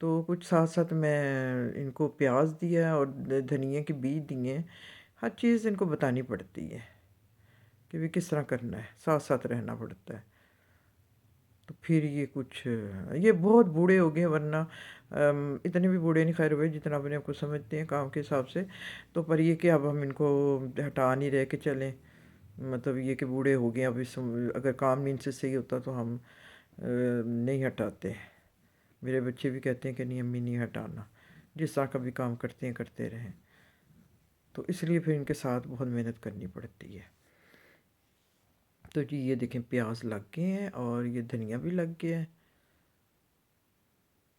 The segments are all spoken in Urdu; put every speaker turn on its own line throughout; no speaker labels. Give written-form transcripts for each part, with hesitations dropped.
تو کچھ ساتھ ساتھ میں ان کو پیاز دیا اور دھنیا کے بیج دیے ہیں۔ ہر چیز ان کو بتانی پڑتی ہے کہ بھی کس طرح کرنا ہے، ساتھ ساتھ رہنا پڑتا ہے۔ تو پھر یہ کچھ یہ بہت بوڑھے ہو گئے، ورنہ اتنے بھی بوڑھے نہیں خیر ہوئے جتنا اپنے آپ کو سمجھتے ہیں کام کے حساب سے۔ تو پر یہ کہ اب ہم ان کو ہٹا نہیں رہ کے چلیں، مطلب یہ کہ بوڑھے ہو گئے، اب اگر کام نہیں ان سے صحیح ہوتا تو ہم نہیں ہٹاتے۔ میرے بچے بھی کہتے ہیں کہ نہیں امی نہیں ہٹانا، جس طرح کا بھی کام کرتے ہیں کرتے رہیں۔ تو اس لیے پھر ان کے ساتھ بہت محنت کرنی پڑتی ہے۔ تو جی یہ دیکھیں پیاز لگ گئے ہیں اور یہ دھنیا بھی لگ گیا ہے۔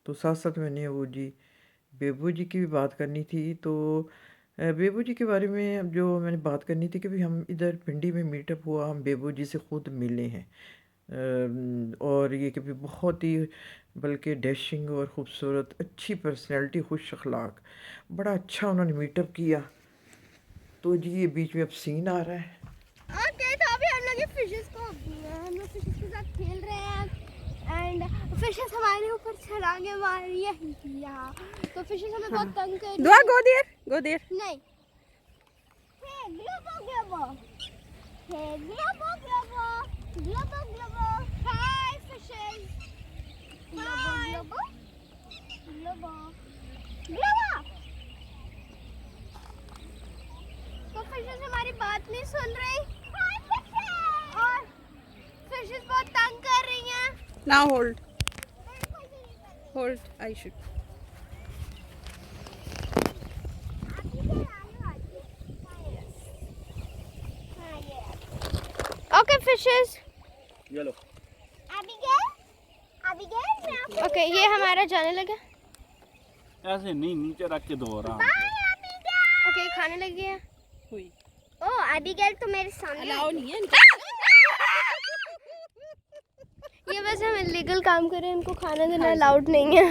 تو ساتھ ساتھ میں نے وہ جی بیبو جی کی بھی بات کرنی تھی۔ تو بیبو جی کے بارے میں جو میں نے بات کرنی تھی کہ بھی ہم ادھر پنڈی میں میٹ اپ ہوا، ہم بیبو جی سے خود ملے ہیں، اور یہ کہ بھی بہت ہی بلکہ ڈیشنگ اور خوبصورت، اچھی پرسنالٹی، خوش اخلاق، بڑا اچھا انہوں نے میٹ اپ کیا۔ تو جی یہ بیچ میں اب سین آ رہا ہے۔
اوکے تو ابھی ہم لوگ فشز کو ہم لوگ فشز کے ساتھ کھیل رہے ہیں اینڈ فشز ہمارے اوپر چھلانگیں مار رہی ہے یہاں، تو فشز ہمیں بہت تنگ کر رہی
دعا
ہیں۔
گو دیر
نہیں گلوبو گلوبو گلوبو گلوبو گلوبو گلوبو ہائی فشز گلوبو گلوبو گلوبو۔ تو فشز ہماری بات نہیں سن رہی اور فشز بہت تنگ کر رہی ہیں۔
نا hold I should
okay fishes
چلو
اوکے یہ ہمارا جانے لگا۔
ایسے نہیں، نیچے رکھ کے دو آرام
اوکے کھانے لگے ہیں۔
ہوئی
او ابیگیل تو میرے سامنے
الاؤ نہیں ہے
یہ ویسے ہم انلیگل کام کر رہے ہیں، ان کو کھانا دینا الاؤڈ نہیں ہے۔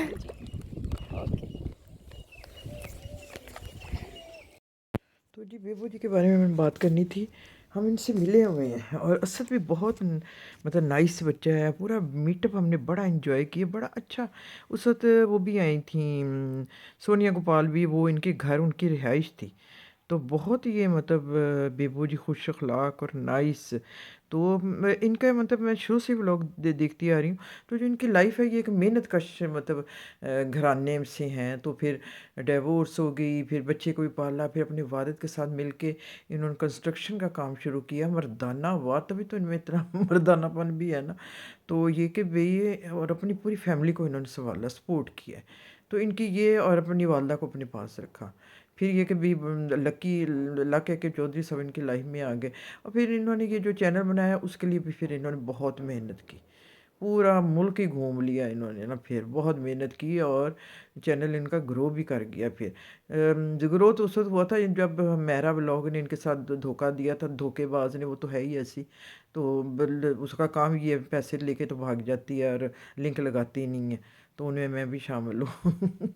تو جی بیبو جی کے بارے میں بات کرنی تھی۔ ہم ان سے ملے ہوئے ہیں اور اسد بھی بہت مطلب نائس بچہ ہے، پورا میٹ اپ ہم نے بڑا انجوائے کیا، بڑا اچھا۔ اس وقت وہ بھی آئی تھیں سونیا گوپال بھی، وہ ان کے گھر ان کی رہائش تھی۔ تو بہت یہ مطلب بیبو جی خوش اخلاق اور نائس۔ تو ان کا مطلب میں شروع سے ولاگ دیکھتی آ رہی ہوں۔ تو جو ان کی لائف ہے یہ ایک محنت کش مطلب گھرانے سے ہیں، تو پھر ڈیورس ہو گئی، پھر بچے کو بھی پالا، پھر اپنے والد کے ساتھ مل کے انہوں نے کنسٹرکشن کا کام شروع کیا، مردانہ ہوا، تبھی تو ان میں اتنا مردانہ پن بھی ہے نا۔ تو یہ کہ بھئی اور اپنی پوری فیملی کو انہوں نے سنبھالا، سپورٹ کیا ہے۔ تو ان کی یہ اور اپنی والدہ کو اپنے پاس رکھا۔ پھر یہ کہ بھی لک ہے کہ چودھری صاحب ان کی لائف میں آ گئے، اور پھر انہوں نے یہ جو چینل بنایا اس کے لیے بھی پھر انہوں نے بہت محنت کی، پورا ملک ہی گھوم لیا انہوں نے نا، پھر بہت محنت کی اور چینل ان کا گرو بھی کر گیا۔ پھر گرو تو اس وقت ہوا تھا جب میرا بلاگ نے ان کے ساتھ دھوکہ دیا تھا، دھوکے باز نے، وہ تو ہے ہی ایسی، تو اس کا کام یہ پیسے لے کے تو بھاگ جاتی ہے اور لنک لگاتی نہیں ہے، تو ان میں میں بھی شامل ہوں۔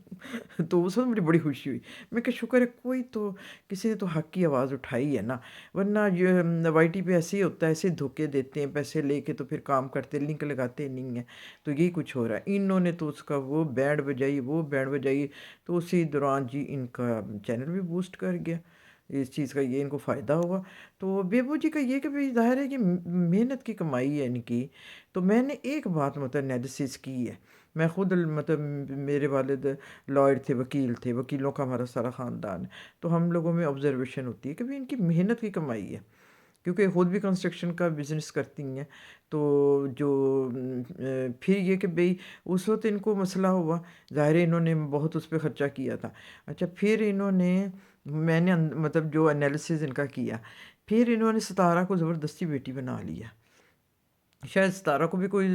تو اس وقت مجھے بڑی خوشی ہوئی، میں کہ شکر ہے کوئی تو کسی نے تو حق کی آواز اٹھائی ہے نا، ورنہ یہ وائی ٹی پہ ایسے ہی ہوتا ہے، ایسے دھوکے دیتے ہیں پیسے لے کے، تو پھر کام کرتے لنک لگاتے نہیں ہیں۔ تو یہی کچھ ہو رہا ہے، انہوں نے تو اس کا وہ بینڈ بجائی، تو اسی دوران جی ان کا چینل بھی بوسٹ کر گیا، اس چیز کا یہ ان کو فائدہ ہوا۔ تو بیبو جی کا یہ کہ بھی ظاہر ہے کہ محنت کی کمائی ہے ان کی۔ تو میں نے ایک بات مطلب انالیسس کی ہے، میں خود مطلب میرے والد لائر تھے، وکیل تھے، وکیلوں کا ہمارا سارا خاندان ہے، تو ہم لوگوں میں آبزرویشن ہوتی ہے کہ بھی ان کی محنت کی کمائی ہے، کیونکہ خود بھی کنسٹرکشن کا بزنس کرتی ہیں۔ تو جو پھر یہ کہ بھئی اس وقت ان کو مسئلہ ہوا، ظاہر ہے انہوں نے بہت اس پہ خرچہ کیا تھا۔ اچھا پھر انہوں نے میں نے مطلب جو انالیسز ان کا کیا، پھر انہوں نے ستارہ کو زبردستی بیٹی بنا لیا۔ شاید ستارہ کو بھی کوئی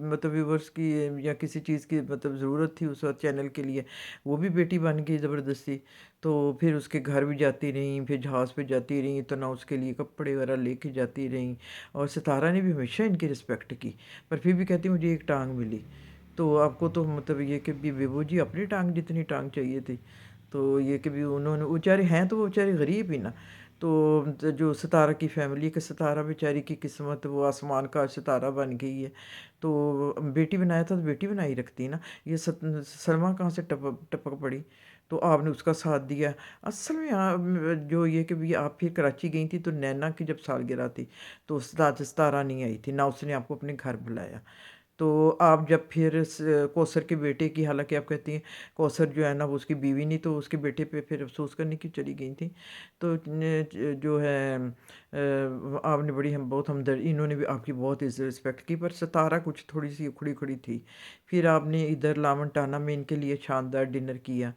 مطلب ویورس کی یا کسی چیز کی مطلب ضرورت تھی اس وقت چینل کے لیے، وہ بھی بیٹی بن گئی زبردستی۔ تو پھر اس کے گھر بھی جاتی رہیں، پھر جہاز پہ جاتی رہیں، تو نہ اس کے لیے کپڑے وغیرہ لے کے جاتی رہیں، اور ستارہ نے بھی ہمیشہ ان کی رسپیکٹ کی، پر پھر بھی کہتی مجھے ایک ٹانگ ملی۔ تو آپ کو تو مطلب یہ کہ بھی بیبو جی اپنی ٹانگ جتنی ٹانگ چاہیے تھی، تو یہ کہ بھی انہوں نے، وہ بیچارے ہیں تو وہ بیچارے غریب ہی نا، تو جو ستارہ کی فیملی کہ ستارہ بیچاری کی قسمت وہ آسمان کا ستارہ بن گئی ہے، تو بیٹی بنایا تھا تو بیٹی بنائی رکھتی نا، یہ سلمہ کہاں سے ٹپک پڑی، تو آپ نے اس کا ساتھ دیا۔ اصل میں جو یہ کہ بھی آپ پھر کراچی گئی تھی تو نینا کی جب سالگرہ تھی تو ستارہ نہیں آئی تھی، نہ اس نے آپ کو اپنے گھر بلایا، تو آپ جب پھر کوثر کے بیٹے کی، حالانکہ آپ کہتی ہیں کوثر جو ہے نا وہ اس کی بیوی نہیں، تو اس کے بیٹے پہ پھر افسوس کرنے کی چلی گئی تھیں، تو جو ہے آپ نے بڑی بہت ہمدرد، انہوں نے بھی آپ کی بہت عزت رسپیکٹ کی، پر ستارہ کچھ تھوڑی سی اکھڑی کھڑی تھی۔ پھر آپ نے ادھر لاونٹانہ میں ان کے لیے شاندار ڈنر کیا،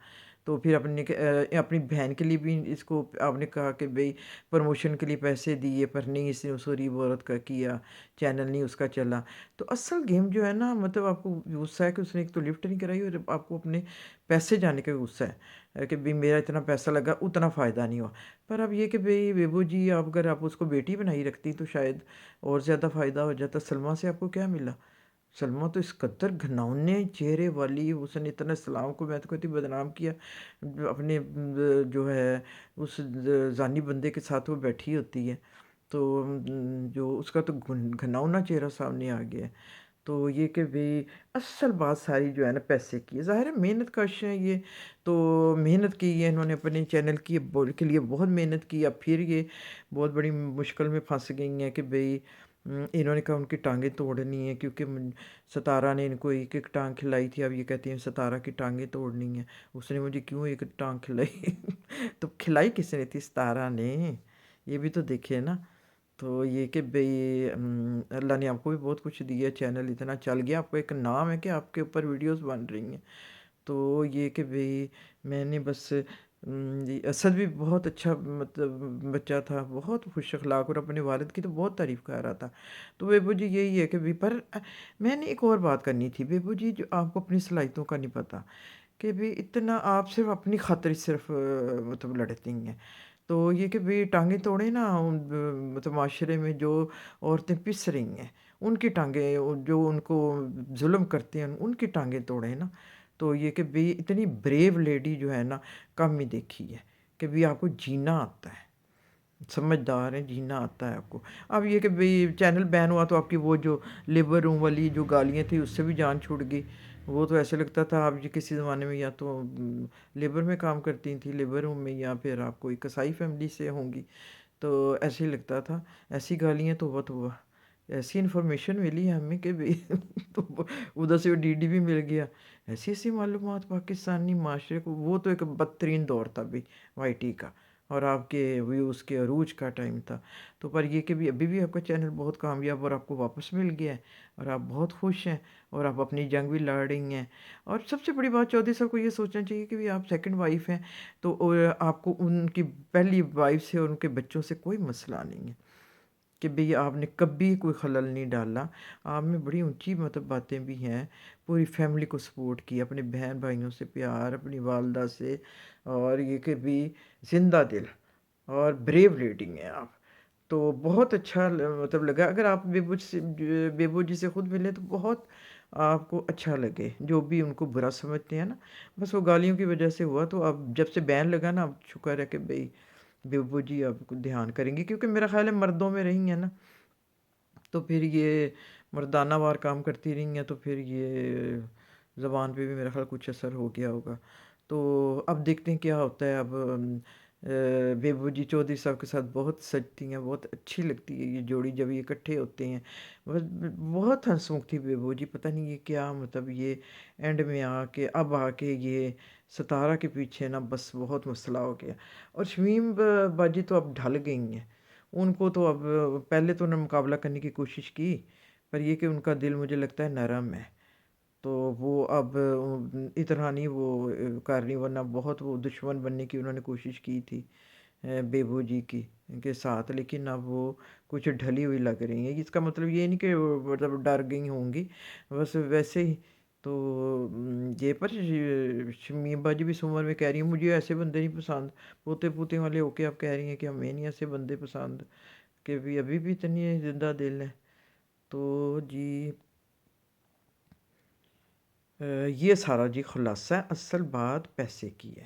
تو پھر اپنی بہن کے لیے بھی اس کو آپ نے کہا کہ بھئی پروموشن کے لیے پیسے دیے، پر نہیں، اس نے اس غریب عورت کا کیا، چینل نہیں اس کا چلا۔ تو اصل گیم جو ہے نا، مطلب آپ کو غصہ ہے کہ اس نے ایک تو لفٹ نہیں کرائی، اور آپ کو اپنے پیسے جانے کا غصہ ہے کہ بھئی میرا اتنا پیسہ لگا، اتنا فائدہ نہیں ہوا۔ پر اب یہ کہ بھئی بیبو جی، اگر آپ اس کو بیٹی بنائی رکھتی تو شاید اور زیادہ فائدہ ہو جاتا۔ سلمہ سے آپ کو کیا ملا؟ سلمہ تو اس قدر گھناؤنے چہرے والی، اس نے اتنا اسلام کو میں تو کہتی بدنام کیا، اپنے جو ہے اس زانی بندے کے ساتھ وہ بیٹھی ہوتی ہے، تو جو اس کا تو گھناؤنا چہرہ سامنے آ گیا ہے۔ تو یہ کہ بھی اصل بات ساری جو ہے نا پیسے کی ہے، ظاہر ہے محنت کش ہیں یہ، تو محنت کی ہے انہوں نے اپنے چینل کے لیے بہت محنت کی، اب پھر یہ بہت بڑی مشکل میں پھنس گئی ہیں کہ بھئی انہوں نے کہا ان کی ٹانگیں توڑنی ہیں، کیونکہ ستارہ نے ان کو ایک ایک ٹانگ کھلائی تھی، اب یہ کہتی ہیں ستارہ کی ٹانگیں توڑنی ہیں۔ اس نے مجھے کیوں ایک ٹانگ کھلائی؟ تو کھلائی کس نے تھی؟ ستارہ نے، یہ بھی تو دیکھے نا۔ تو یہ کہ بھئی اللہ نے آپ کو بھی بہت کچھ دیا، چینل اتنا چل گیا، آپ کو ایک نام ہے کہ آپ کے اوپر ویڈیوز بن رہی ہیں، تو یہ کہ بھئی میں نے بس اسد بھی بہت اچھا مطلب بچہ تھا، بہت خوش اخلاق، اور اپنے والد کی تو بہت تعریف کر رہا تھا۔ تو بیبو جی یہی ہے کہ بھی، پر میں نے ایک اور بات کرنی تھی بیبو جی، جو آپ کو اپنی صلاحیتوں کا نہیں پتہ کہ بھی اتنا آپ صرف اپنی خاطر صرف مطلب لڑتی ہیں، تو یہ کہ بھی ٹانگیں توڑیں نا، مطلب معاشرے میں جو عورتیں پس رہی ہیں ان کی ٹانگیں، جو ان کو ظلم کرتے ہیں ان کی ٹانگیں توڑیں نا، تو یہ کہ بھی اتنی بریو لیڈی جو ہے نا کم ہی دیکھی ہے کہ بھی آپ کو جینا آتا ہے، سمجھدار ہیں، جینا آتا ہے آپ کو۔ اب یہ کہ بھئی چینل بین ہوا تو آپ کی وہ جو لیبر روم والی جو گالیاں تھیں اس سے بھی جان چھوٹ گئی، وہ تو ایسے لگتا تھا آپ جی کسی زمانے میں یا تو لیبر میں کام کرتی تھیں، لیبر روم میں، یا پھر آپ کوئی کسائی فیملی سے ہوں گی، تو ایسے ہی لگتا تھا۔ ایسی گالیاں تو ایسی انفارمیشن ملی ہے ہمیں کہ بھی تو ادھر سے ڈی ڈی بھی مل گیا، ایسی ایسی معلومات پاکستانی معاشرے کو، وہ تو ایک بدترین دور تھا بھی وائی ٹی کا، اور آپ کے ویوز کے عروج کا ٹائم تھا، تو پر یہ کہ بھی ابھی بھی آپ کا چینل بہت کامیاب اور آپ کو واپس مل گیا ہے، اور آپ بہت خوش ہیں، اور آپ اپنی جنگ بھی لڑ رہی ہیں، اور سب سے بڑی بات چودھری صاحب کو یہ سوچنا چاہیے کہ بھی آپ سیکنڈ وائف ہیں، تو آپ کو ان کی پہلی وائف سے اور ان کے بچوں سے کوئی مسئلہ نہیں ہے کہ بھئی آپ نے کبھی کوئی خلل نہیں ڈالا، آپ میں بڑی اونچی مطلب باتیں بھی ہیں، پوری فیملی کو سپورٹ کی، اپنے بہن بھائیوں سے پیار، اپنی والدہ سے، اور یہ کہ بھی زندہ دل اور بریو لیڈی ہیں آپ، تو بہت اچھا مطلب لگا، اگر آپ بیبو جی سے خود ملیں تو بہت آپ کو اچھا لگے، جو بھی ان کو برا سمجھتے ہیں نا، بس وہ گالیوں کی وجہ سے ہوا، تو اب جب سے بین لگا نا، اب شکر ہے کہ بھئی بیبو جی آپ کو دھیان کریں گی، کیونکہ میرا خیال ہے مردوں میں رہی ہیں نا، تو پھر یہ مردانہ وار کام کرتی رہی ہیں، تو پھر یہ زبان پہ بھی میرا خیال کچھ اثر ہو گیا ہوگا، تو اب دیکھتے ہیں کیا ہوتا ہے۔ اب بیبو جی چودھری صاحب کے ساتھ بہت سجتی ہیں، بہت اچھی لگتی ہے یہ جوڑی جب یہ اکٹھے ہوتے ہیں، بہت ہنسمکھ تھی بیبو جی، پتہ نہیں یہ کیا مطلب یہ اینڈ میں آ کے یہ ستارہ کے پیچھے نا بس بہت مسئلہ ہو گیا، اور شمیم باجی تو اب ڈھل گئی ہیں، ان کو تو اب پہلے تو انہوں نے مقابلہ کرنے کی کوشش کی، پر یہ کہ ان کا دل مجھے لگتا ہے نرم ہے، تو وہ اب اتنا نہیں وہ کر رہی، ورنہ بہت وہ دشمن بننے کی انہوں نے کوشش کی تھی بیبو جی کی کے ساتھ، لیکن اب وہ کچھ ڈھلی ہوئی لگ رہی ہیں، اس کا مطلب یہ نہیں کہ مطلب ڈر گئی ہوں گی، بس ویسے ہی، تو یہ پر شمیم باجی بھی اس عمر میں کہہ رہی ہیں مجھے ایسے بندے نہیں پسند، پوتے پوتے والے ہو کے اب کہہ رہی ہیں کہ ہمیں نہیں ایسے بندے پسند، کہ بھی ابھی بھی اتنی زندہ دل ہے، تو جی یہ سارا جی خلاصہ ہے، اصل بات پیسے کی ہے،